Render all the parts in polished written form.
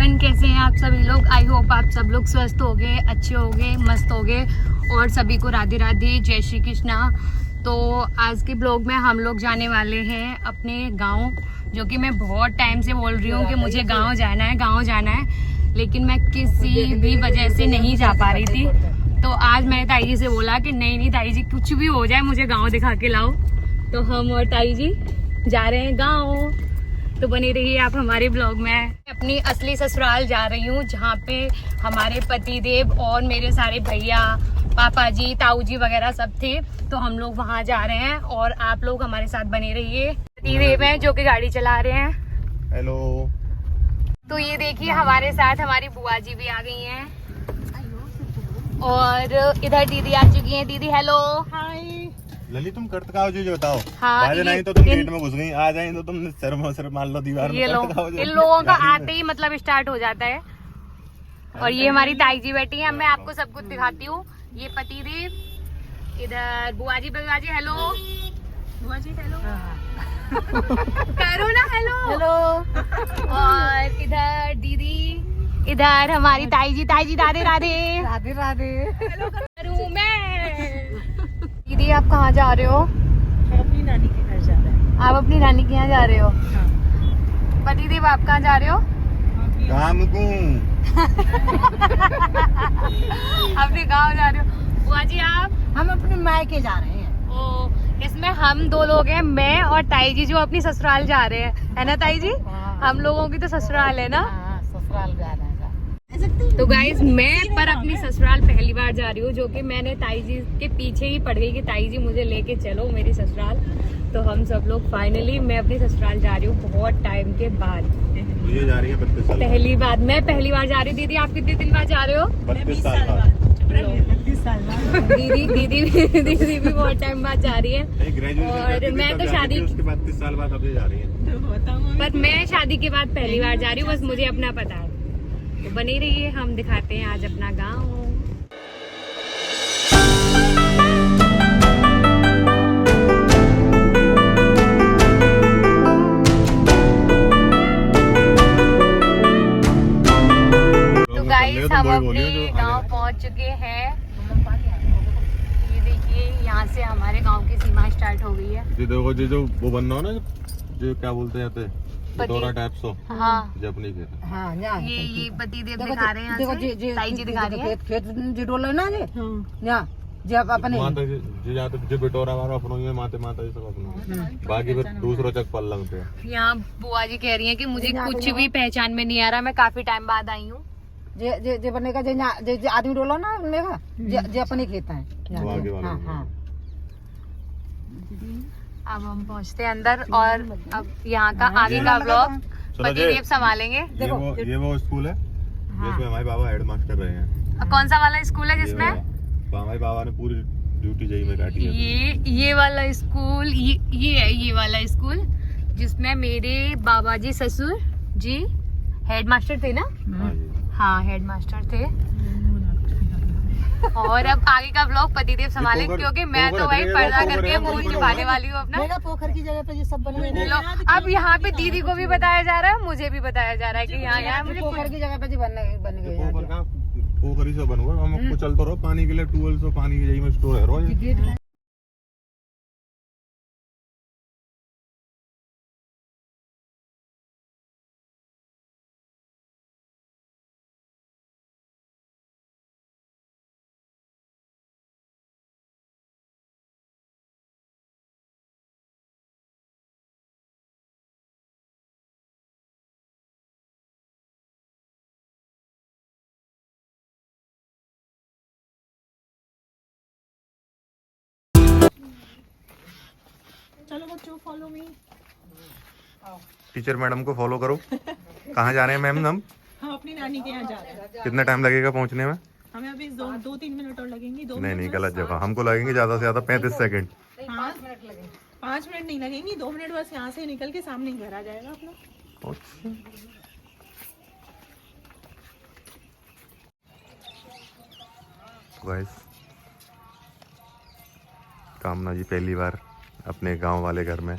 Everyone, कैसे हैं आप सभी लोग। आई होप आप सब लोग स्वस्थ होगे, अच्छे होगे, मस्त होगे। और सभी को राधे राधे, जय श्री कृष्णा। तो आज के ब्लॉग में हम लोग जाने वाले हैं अपने गांव, जो कि मैं बहुत टाइम से बोल रही हूँ कि मुझे गांव जाना है, गांव जाना है, लेकिन मैं किसी भी वजह से नहीं जा पा रही थी। तो आज मैंने ताई जी से बोला कि नहीं ताई जी, कुछ भी हो जाए मुझे गाँव दिखा के लाओ। तो हम और ताई जी जा रहे हैं गाँव। तो बने रहिए आप हमारे ब्लॉग में। अपनी असली ससुराल जा रही हूँ, जहाँ पे हमारे पति देव और मेरे सारे भैया, पापा जी, ताऊ जी वगैरह सब थे। तो हम लोग वहाँ जा रहे हैं और आप लोग हमारे साथ बने रहिए। पति देव हैं जो कि गाड़ी चला रहे हैं। हेलो। तो ये देखिए हमारे साथ हमारी बुआ जी भी आ गई हैं और इधर दीदी आ चुकी हैं। दीदी हेलो। हाय लली, तुम करत का जो बताओ। हाँ, बाजे नहीं तो तुम गेट में घुस गई, आ जाए तो तुम सर मान लो दीवार में। ये लोग, इन लोगों का आते ही मतलब स्टार्ट हो जाता है। और ये हमारी ताई जी बैठी हैं, मैं आपको सब कुछ दिखाती हूँ। ये पति देव, इधर बुआ जी हेलो। बुआ जी हेलो। करो ना हेलो। हेलो। और इधर दीदी, इधर हमारी ताई जी राधे राधे। राधे राधे। हेलो करूँ मैं। दीदी आप कहाँ जा रहे हो? अपनी नानी के घर जा रहे हैं। आप अपनी नानी के यहाँ जा रहे हो? पति देव आप कहाँ जा रहे हो? काम को अपने गांव जा रहे हो। बुआ जी आप? हम अपने मायके जा रहे हैं। ओ, इसमें हम दो लोग हैं, मैं और ताई जी जो अपनी ससुराल जा रहे हैं, है ना ताई जी? हम लोगों की तो ससुराल है ना। ससुराल जा रहे हैं। तो गाइज मैं पर अपनी ससुराल पहली बार जा रही हूँ, जो कि मैंने ताई जी के पीछे ही पड़ गई कि ताई जी मुझे लेके चलो मेरी ससुराल। तो हम सब लोग फाइनली मैं अपनी ससुराल जा रही हूँ बहुत टाइम के बाद। ये जा रही है 32 साल। मैं पहली बार जा रही हूँ। दीदी आप कितने दिन बाद जा रहे हो? 32 साल बाद। दीदी भी बहुत टाइम बाद जा रही है। और मैं तो शादी उसके बाद 30 साल बाद अब जा रही है। पर मैं शादी के बाद पहली बार जा रही हूँ, बस मुझे अपना पता है। तो बनी रहिए, हम दिखाते हैं आज अपना गाँव। तो गाइस हम अपने गाँव पहुँच चुके हैं। ये देखिए यहाँ से हमारे गाँव की सीमा स्टार्ट हो गई है। जी देखो, जी जो वो बनना हो ना, जो क्या बोलते हैं पटोरा टाइप सो। हाँ जपनी के। हाँ, ये पति देव दिखा रहे हैं। देखो ताई जी दिखा रही है। खेत जी डोले ना जी। यहाँ जी आप अपने माता जी जाते जो बिटोरा वाला अपनों ही है, माता जी सब अपनों। बाकी फिर दूसरों चक पल लगते हैं। यहाँ बुआ जी कह रही हैं कि मुझे कुछ भी पहचान में नहीं आ रहा, मैं काफी टाइम बाद आई हूँ। जे बने का जे आदमी डोला ना उनमें जे अपने खेत है। हाँ। अब हम पहुँचते हैं अंदर और अब यहाँ का आगे का ब्लॉग पति देव संभालेंगे। ये वो स्कूल है जिसमें हमारे बाबा हेड मास्टर रहे हैं। कौन सा वाला स्कूल है जिसमें? हमारे बाबा ने पूरी ड्यूटी जही में काटी है। ये वाला स्कूल, ये वाला स्कूल जिसमें मेरे बाबा जी ससुर जी हेड मास्टर थे ना। हाँ हेड मास्टर थे। और अब आगे का ब्लॉग पति देव संभाले, क्योंकि मैं तो वही पर्दा करके मूवी छुपाने वाली हूँ अपना। पोखर की जगह पे ये सब बने हुए। अब यहाँ पे दीदी को भी बताया जा रहा है, मुझे भी बताया जा रहा है कि यहाँ मुझे पोखर की जगह पे जी बन गए। पोखरी से बन हुआ, हम आपको चलते रहो पानी के लिए, ट्यूबवेल से पानी की जगह में स्टोर है रोज। चलो बच्चों फॉलो मी। टीचर मैडम को फॉलो करो। कहाँ जा रहे हैं मैम हम? हम अपनी नानी के यहाँ जा रहे हैं। कितना टाइम लगेगा पहुँचने में? हमें अभी 2-3 मिनट और लगेंगे। नहीं गलत जगह, हमको लगेंगे ज्यादा से ज्यादा 35 सेकंड। 5 मिनट लगेंगे। 5 मिनट नहीं लगेंगे, 2 मिनट बस यहाँ से निकल के सामने घर आ जाएगा अपना। गाइस, कामना जी पहली बार अपने गांव वाले घर में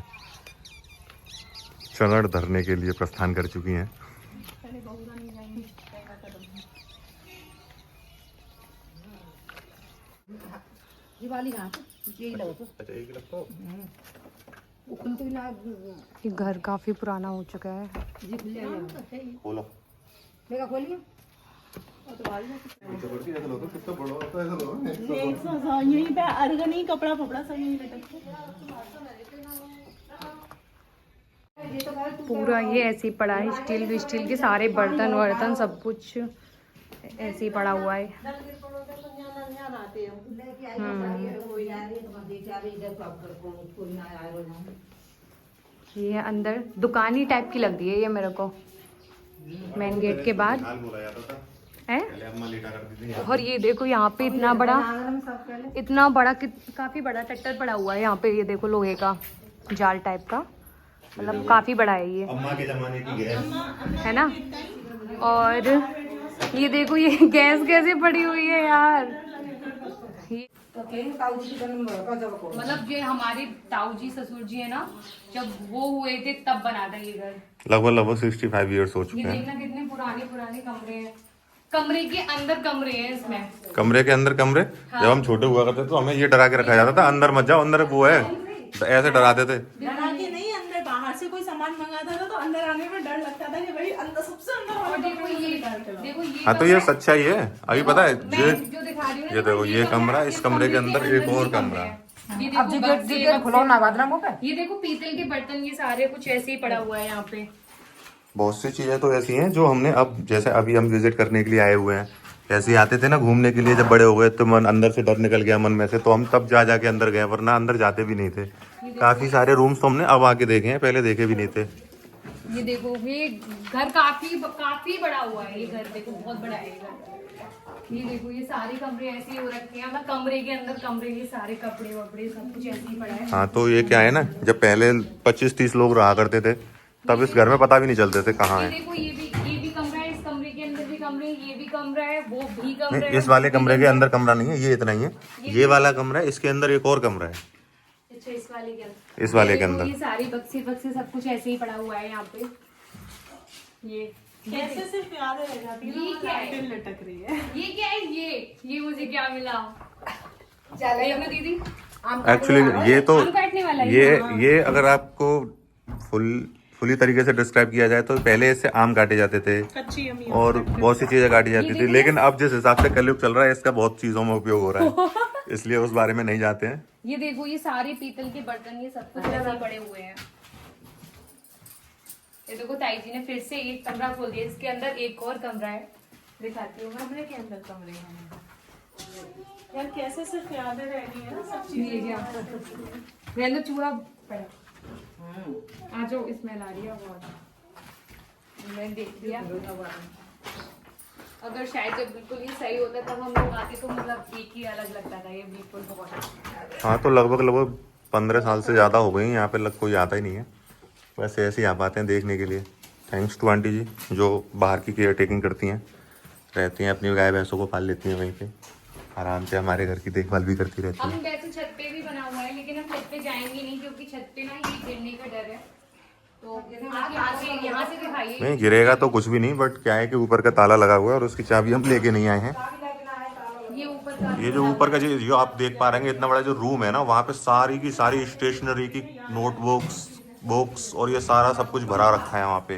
चरण धरने के लिए प्रस्थान कर चुकी हैं। दिवाली कहाँ यही लगो तो अच्छा एक लगता हो उखल तो ना ये घर काफी पुराना हो चुका है। जी खुल जाएगा खोलो मेरा खोलिए कितना बड़ा होता है यहीं पे अर्गन ही कपड़ा फपड़ा सब यहीं लटकते पूरा ये ऐसे ही पड़ा है, स्टील के सारे बर्तन वर्तन सब कुछ ऐसे ही पड़ा हुआ है। ये अंदर दुकानी टाइप की लग रही है ये मेरे को, मेन गेट के बाद है। और ये देखो यहाँ पे इतना बड़ा काफी बड़ा ट्रैक्टर पड़ा हुआ है यहाँ पे। ये देखो लोहे का जाल टाइप का, मतलब काफी बड़ा है ये, अम्मा के जमाने की गैस है ना। और ये देखो ये गैस कैसे पड़ी हुई है यार। मतलब ये हमारे ताऊ जी ससुर जी है ना, जब वो हुए थे तब बना था ये घर। लगभग 65 इयर्स हो चुके ये हैं। देखना कितने पुराने कमरे हैं। कमरे के अंदर कमरे हैं इसमें। कमरे के अंदर कमरे। जब हम छोटे हुआ करते तो हमें ये डरा के रखा जाता था, अंदर मत जाओ, अंदर वो है, ऐसे डराते थे। डरा के नहीं, अंदर बाहर से कोई सामान मंगाता था तो अंदर आने में डर लगता था कि भाई अंदर सबसे अंदर वाला देखो ये हाँ तो ये सच्चाई है। अभी पता है मैं जो दिखा रही हूँ ना, ये देखो ये कमरा, इस कमरे के अंदर एक और कमरा। ये अब देखो जिगर खुलो ना बादरा मुंह पे ये देखो पीतल के बर्तन, ये सारे कुछ ऐसे ही पड़ा हुआ है यहाँ पे। बहुत सी चीजें तो ऐसी हैं जो हमने अब, जैसे अभी हम विजिट करने के लिए आए हुए हैं, ऐसे ही आते थे ना घूमने के लिए, जब बड़े हो गए तो मन अंदर से डर निकल गया मन में से, तो हम तब जाके अंदर गए, वरना अंदर जाते भी नहीं थे। काफी सारे रूम्स तो हमने अब आके देखे हैं, पहले देखे भी नहीं थे। ये देखो ये घर काफी बड़ा हुआ है। ये घर देखो बहुत बड़ा है ये घर। ये देखो ये सारे कमरे ऐसे ही हो रखे हैं, मतलब कमरे के अंदर कमरे, ये सारे कपड़े वपड़े सब कुछ ऐसे ही पड़ा है। हाँ तो ये क्या है ना, जब पहले 25-30 लोग रहा करते थे तब इस घर में पता भी नहीं चलते थे कहाँ ये है। देखो ये भी कमरा है, इस कमरे के अंदर भी कमरे, ये भी कमरा है, वो भी कमरा नहीं, है। इस वाले कमरे के अंदर कमरा नहीं है, ये इतना ही है। ये वाला कमरा है, इसके अंदर एक और कमरा है, अच्छा इस वाले के अंदर, इस वाले ये के देखो, अंदर। ये सारी बक्से सब कुछ ऐसे ही पड़ा हुआ है यहाँ पे। ये कैसे सिर्फ याद रह जाती है, ये क्या है? दिल लटक रही है। ये क्या है? ये मुझे क्या मिला? देखना दीदी, एक्चुअली ये तो आम काटने वाला है। ये अगर आपको फुली तरीके से डिस्क्राइब किया जाए तो पहले इससे आम काटे जाते थे कच्ची अमी और बहुत सी चीजें काटी जाती थी, लेकिन अब जिस हिसाब से कलयुग चल रहा है इसका बहुत चीजों में उपयोग हो रहा है, इसलिए उस बारे में नहीं जाते हैं। ये देखो ये सारे पीतल के बर्तन, ये सब कुछ ऐसे ही पड़े हुए हैं। ये देखो ताई जी ने फिर से एक कमरा खोल दिया, इसके अंदर एक और कमरा है, दिखाती हूँ मैं। कमरे के अंदर कमरे हैं यार, कैसे सिर्फ यादें रह रही है ना सब चीजें। ये क्या रहने दो, चूड़ा पड़ा आ जाओ, इसमें ला रही है बहुत। मैंने देख लिया, अगर शायद जब बिल्कुल ही सही होता तब हम लोग आते तो मतलब एक ही अलग लगता था। ये बिल्कुल बहुत हाँ तो लगभग 15 साल से ज़्यादा हो गई यहाँ पे, कोई आता ही नहीं है, वैसे ऐसे ही आ पाते हैं देखने के लिए। थैंक्स टू आंटी जी जो बाहर की केयर टेकिंग करती हैं, रहती हैं, अपनी गाय भैंसों को पाल लेती हैं वहीं पे, आराम से हमारे घर की देखभाल भी करती रहती हम हैं। वैसे छत पे भी बना हुआ है, लेकिन हम छत पे जाएंगे नहीं क्योंकि छत पे ना ये गिरने का डर है। तो आप यहाँ से दिखाइए। नहीं गिरेगा तो कुछ भी नहीं, बट क्या है कि ऊपर का ताला लगा हुआ है और उसकी चाबी हम लेके नहीं आए हैं। ये ऊपर का, ये जो ऊपर का जो आप देख पा रहे हैं, इतना बड़ा जो रूम है ना, वहाँ पे सारी की सारी स्टेशनरी की बुक्स और ये सारा सब कुछ भरा रखा है वहाँ पे।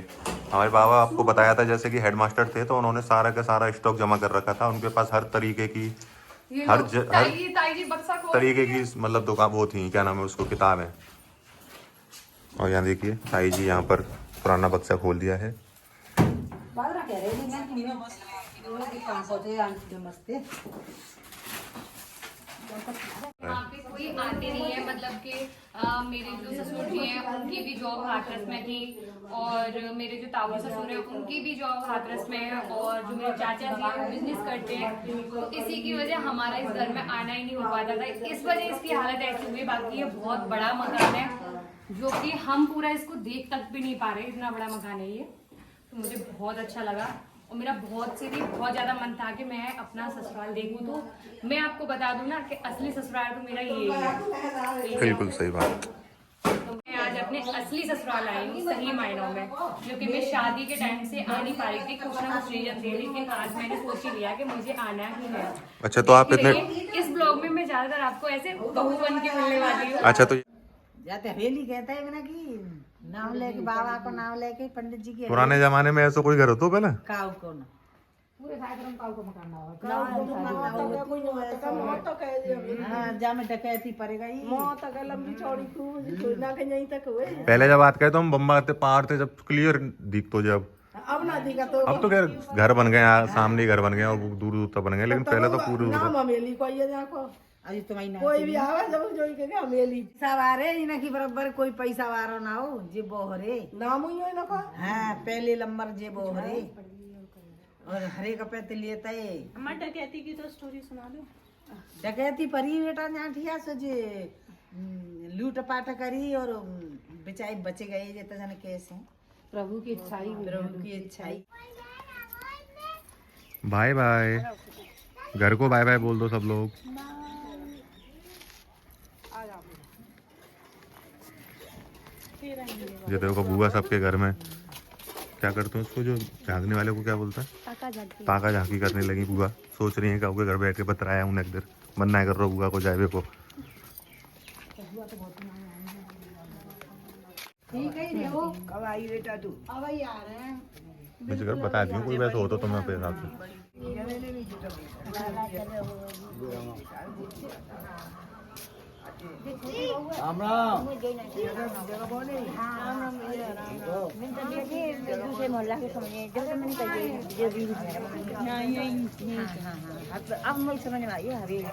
हमारे बाबा आपको बताया था जैसे कि हेडमास्टर थे, तो उन्होंने सारा का सारा स्टॉक जमा कर रखा था। उनके पास हर तरीके की हर तरीके की मतलब दुकान वो थी, क्या नाम है उसको, किताब है। और यहाँ देखिए ताई जी यहाँ पर पुराना बक्सा खोल दिया है। बादरा कह रहे हैं नमस्ते। यहाँ पे कोई आते नहीं है, मतलब कि मेरे जो ससुर जी हैं उनकी भी जॉब हाथरस में थी, और मेरे जो ताऊ ससुर हैं उनकी भी जॉब हाथरस में है, और जो मेरे चाचा जी हैं वो बिजनेस करते हैं। तो इसी की वजह हमारा इस घर में आना ही नहीं हो पाता था, इस वजह इसकी हालत ऐसी हुई। बाकी ये बहुत बड़ा मकान है जो कि हम पूरा इसको देख तक भी नहीं पा रहे, इतना बड़ा मकान है ये। तो मुझे बहुत अच्छा लगा और मेरा बहुत ज़्यादा मन था कि मैं अपना ससुराल देखूं। तो मैं आपको बता दूं ना कि असली ससुराल तो मेरा ये है। बिल्कुल सही बात। तो मैं आज आज अपने असली ससुराल आई हूँ, सही मायनों में, जो कि मैं शादी के टाइम से आ नहीं पा रही थी, कुछ ना कुछ रीजन थे, लेकिन आज मैंने सोच ही लिया कि मुझे आना ही है। अच्छा तो आप इतने इस ब्लॉग में मैं ज्यादातर आपको ऐसे बहू बन के मिलने वाली हूँ। अच्छा तो जाते हवेली कहते हैं ना कि नाम लेके बाबा को नाम लेके पंडित जी की पुराने जमाने में ऐसा कोई घर होता पहले? काऊ को ना पूरे सागरम काऊ को मकान ना हाँ जा में डकैती पड़ेगा ही लंबी चौड़ी खूब ना कहीं तक हुए। पहले जब बात करें तो हम बम्बा थे पहाड़ थे जब क्लियर दिखतो जब अब ना दिखा तो अब तो खैर घर बन गए यहाँ सामने ही घर बन गए और दूर दूर तक बन गए लेकिन पहले तो पूरे नाम हमेली को ये देखो अभी तुम्हारी ना कोई भी आवे जब जो के हमेली सवारे इना की बराबर कोई पैसा वारो ना हो जे बोहरे नाम हुई है ना को हाँ पहले नंबर जे बोहरे और हरे कपे ते लेता है अम्मा डकैती की तो स्टोरी सुना दो। डकैती परी बेटा जाठिया से जे लूट पाट करी और बेचारे बचे गए जे तजन केस है प्रभु की इच्छाई प्रभु की इच्छाई। बाय बाय घर को बाय बाय बोल दो सब लोग। ये देखो बुआ सबके घर में क्या करते हैं उसको जो झांकने वाले को क्या बोलता है ताका झांकी करने लगी बुआ सोच रही है कि घर बैठ के बतराया उन्हें इधर मन्ना कर रहा बुआ को जाए को ठीक है रे वो कब आई बेटा तू अब आई आ रहे हैं मुझे घर बता दियो कोई वैसे हो तो मैं अपने हिसाब से राम राम दूसरे मोहल्ला के समझे जब मैंने कही जो भी अब मैं समझ में आई हवेली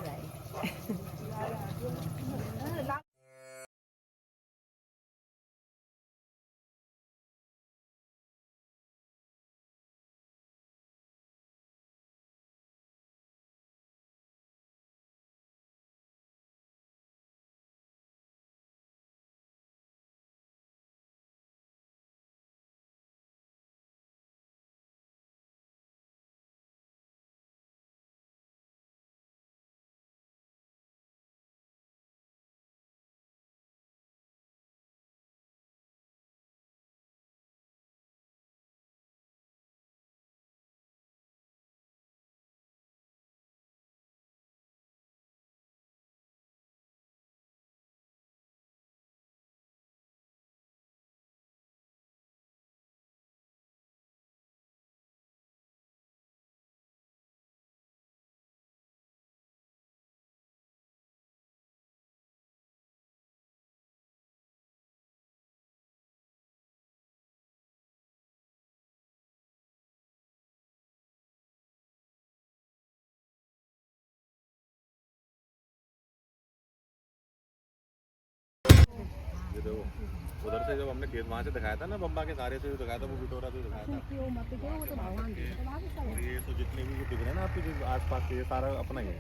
ये देखो उधर से जब हमने खेत वहां से दिखाया था ना बम्बा के सारे से जो दिखाया था वो बिटोरा भी दिखाया था और ये तो जितने भी दिख रहे हैं ना आपके जो आसपास के ये सारा अपना ही है।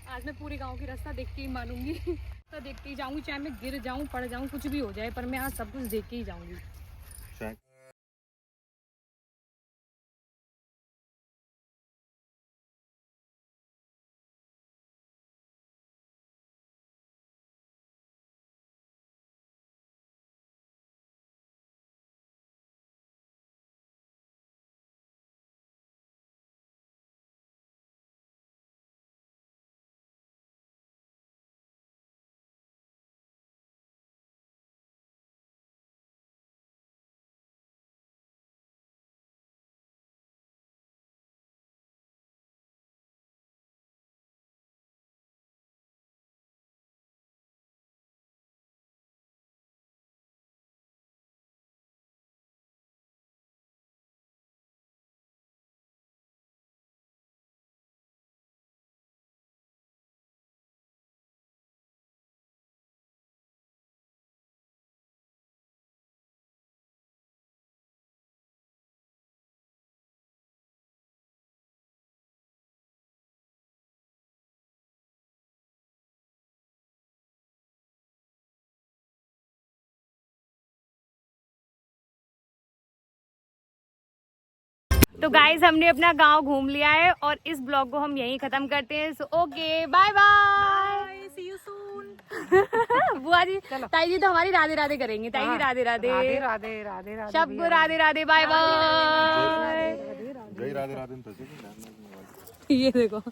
आज मैं पूरे गांव की रास्ता देख के ही मानूंगी तो देखते ही जाऊंगी, चाहे मैं गिर जाऊं पड़ जाऊं कुछ भी हो जाए, पर मैं आज सब कुछ देख के ही जाऊंगी। तो गाइज हमने अपना गांव घूम लिया है और इस ब्लॉग को हम यहीं खत्म करते हैं। So okay bye bye, see you soon. बुआ जी ताई जी तो हमारी राधे राधे करेंगे। ताई जी राधे राधे राधे राधे राधे राधे सबको राधे राधे बाय बाय। जय राधे राधे। ये देखो